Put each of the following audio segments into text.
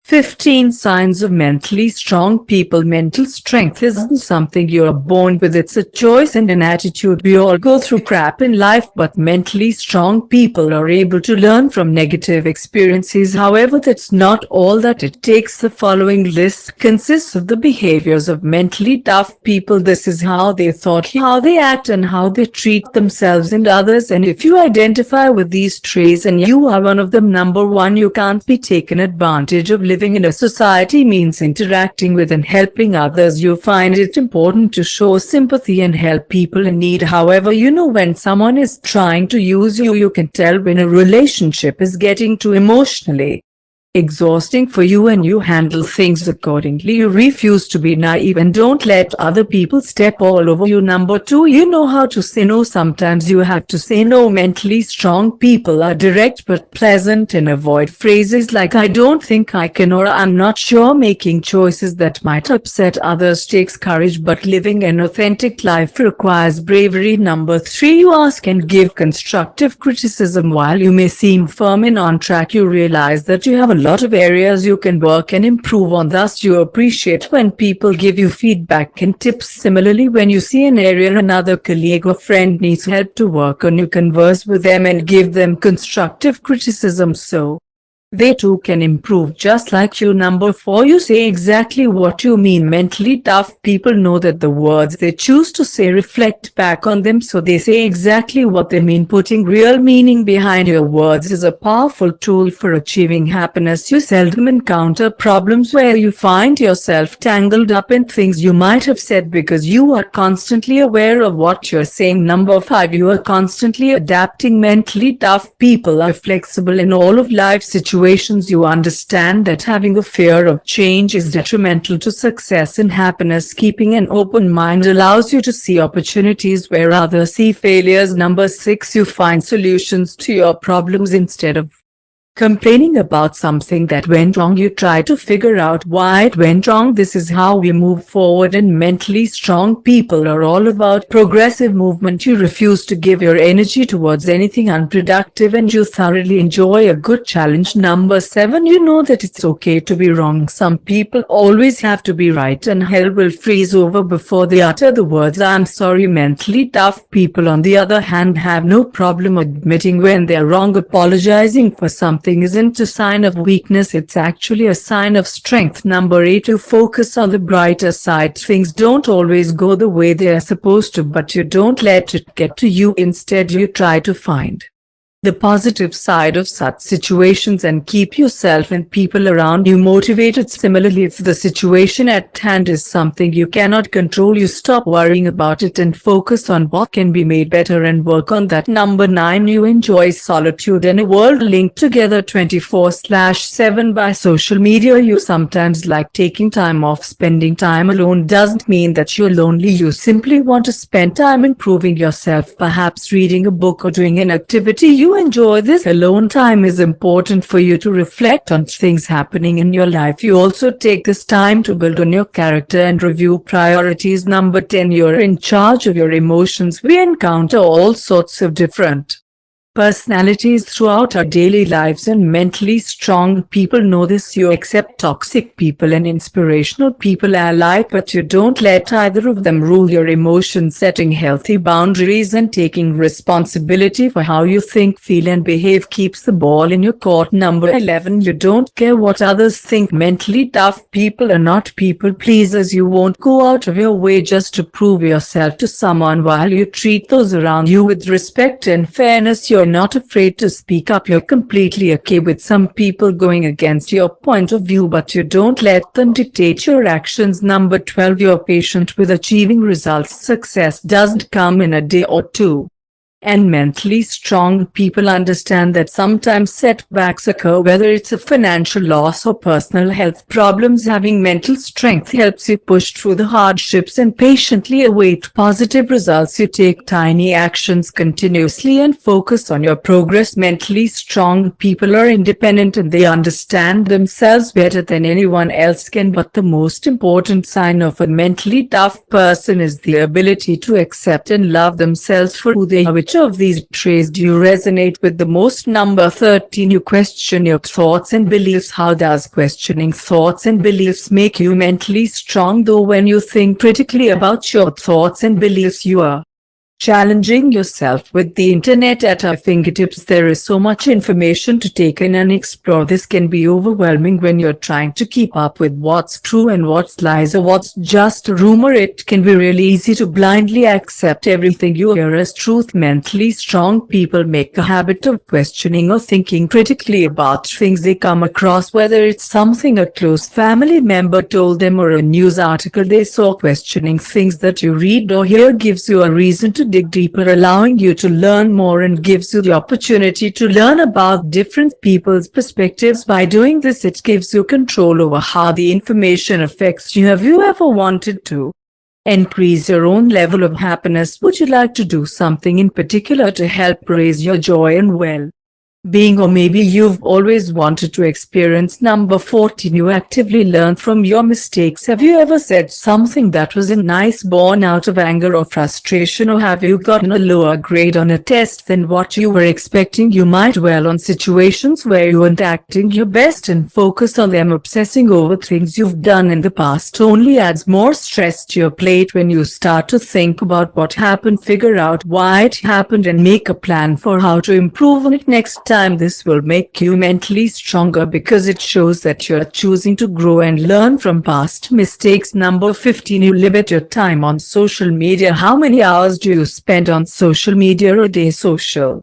15 Signs of Mentally Strong People. Mental strength isn't something you're born with, it's a choice and an attitude. We all go through crap in life, but mentally strong people are able to learn from negative experiences. However, that's not all that it takes. The following list consists of the behaviors of mentally tough people. This is how they thought, how they act, and how they treat themselves and others. And if you identify with these traits and you are one of them, number 1, you can't be taken advantage of. Living in a society means interacting with and helping others. You find it important to show sympathy and help people in need. However, you know when someone is trying to use you. You can tell when a relationship is getting too emotionally exhausting for you, and you handle things accordingly. You refuse to be naive and don't let other people step all over you. Number 2, you know how to say no. Sometimes you have to say no. Mentally strong people are direct but pleasant and avoid phrases like "I don't think I can" or "I'm not sure." Making choices that might upset others takes courage, but living an authentic life requires bravery. Number 3, you ask and give constructive criticism. While you may seem firm and on track, you realize that you have a lot of areas you can work and improve on. Thus, you appreciate when people give you feedback and tips. Similarly, when you see an area another colleague or friend needs help to work on, you converse with them and give them constructive criticism so they too can improve just like you. Number 4, you say exactly what you mean. Mentally tough people know that the words they choose to say reflect back on them, so they say exactly what they mean. Putting real meaning behind your words is a powerful tool for achieving happiness. You seldom encounter problems where you find yourself tangled up in things you might have said because you are constantly aware of what you're saying. Number 5, you are constantly adapting. Mentally tough people are flexible in all of life's situations. You understand that having a fear of change is detrimental to success and happiness. Keeping an open mind allows you to see opportunities where others see failures. Number 6, you find solutions to your problems instead of complaining about something that went wrong. You try to figure out why it went wrong. This is how we move forward, and mentally strong people are all about progressive movement. You refuse to give your energy towards anything unproductive, and you thoroughly enjoy a good challenge. Number 7, you know that it's okay to be wrong. Some people always have to be right, and hell will freeze over before they utter the words "I'm sorry." Mentally tough people, on the other hand, have no problem admitting when they're wrong. Apologizing for something isn't a sign of weakness, it's actually a sign of strength. Number 8, you focus on the brighter side. Things don't always go the way they are supposed to, but you don't let it get to you. Instead, you try to find the positive side of such situations and keep yourself and people around you motivated. Similarly, if the situation at hand is something you cannot control, you stop worrying about it and focus on what can be made better and work on that. Number 9, you enjoy solitude. In a world linked together 24/7 by social media, you sometimes like taking time off. Spending time alone doesn't mean that you're lonely. You simply want to spend time improving yourself, perhaps reading a book or doing an activity you enjoy. This alone time is important for you to reflect on things happening in your life. You also take this time to build on your character and review priorities. Number 10, you're in charge of your emotions. We encounter all sorts of different personalities throughout our daily lives, and mentally strong people know this. You accept toxic people and inspirational people alike, but you don't let either of them rule your emotions. Setting healthy boundaries and taking responsibility for how you think, feel, and behave keeps the ball in your court. Number 11, you don't care what others think. Mentally tough people are not people pleasers. You won't go out of your way just to prove yourself to someone. While you treat those around you with respect and fairness, you're not afraid to speak up. You're completely okay with some people going against your point of view, but you don't let them dictate your actions. Number 12, you're patient with achieving results. Success doesn't come in a day or two, and mentally strong people understand that sometimes setbacks occur, whether it's a financial loss or personal health problems. Having mental strength helps you push through the hardships and patiently await positive results. You take tiny actions continuously and focus on your progress. Mentally strong people are independent and they understand themselves better than anyone else can, but the most important sign of a mentally tough person is the ability to accept and love themselves for who they are, which which of these traits do you resonate with the most? Number 13. You question your thoughts and beliefs. How does questioning thoughts and beliefs make you mentally strong? Though when you think critically about your thoughts and beliefs, you are challenging yourself. With the internet at our fingertips, there is so much information to take in and explore. This can be overwhelming when you're trying to keep up with what's true and what's lies or what's just a rumor. It can be really easy to blindly accept everything you hear as truth. Mentally strong people make a habit of questioning or thinking critically about things they come across, whether it's something a close family member told them or a news article they saw. Questioning things that you read or hear gives you a reason to dig deeper, allowing you to learn more, and gives you the opportunity to learn about different people's perspectives. By doing this, it gives you control over how the information affects you. Have you ever wanted to increase your own level of happiness? Would you like to do something in particular to help raise your joy and well-being? Or maybe you've always wanted to experience. Number 14. You actively learn from your mistakes. Have you ever said something that was nice born out of anger or frustration? Or have you gotten a lower grade on a test than what you were expecting? You might dwell on situations where you weren't acting your best and focus on them. Obsessing over things you've done in the past only adds more stress to your plate. When you start to think about what happened, figure out why it happened, and make a plan for how to improve on it next time. This will make you mentally stronger because it shows that you're choosing to grow and learn from past mistakes. Number 15. You limit your time on social media. How many hours do you spend on social media a day? Social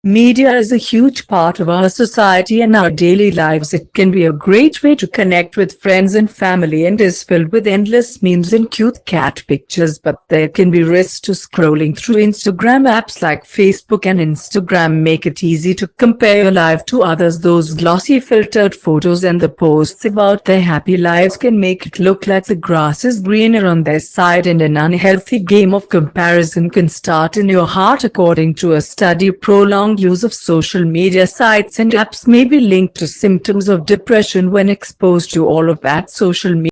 media is a huge part of our society and our daily lives. It can be a great way to connect with friends and family and is filled with endless memes and cute cat pictures, but there can be risks to scrolling through. Instagram apps like Facebook and Instagram make it easy to compare your life to others. Those glossy filtered photos and the posts about their happy lives can make it look like the grass is greener on their side, and an unhealthy game of comparison can start in your heart. According to a study, prolonged use of social media sites and apps may be linked to symptoms of depression when exposed to all of that social media.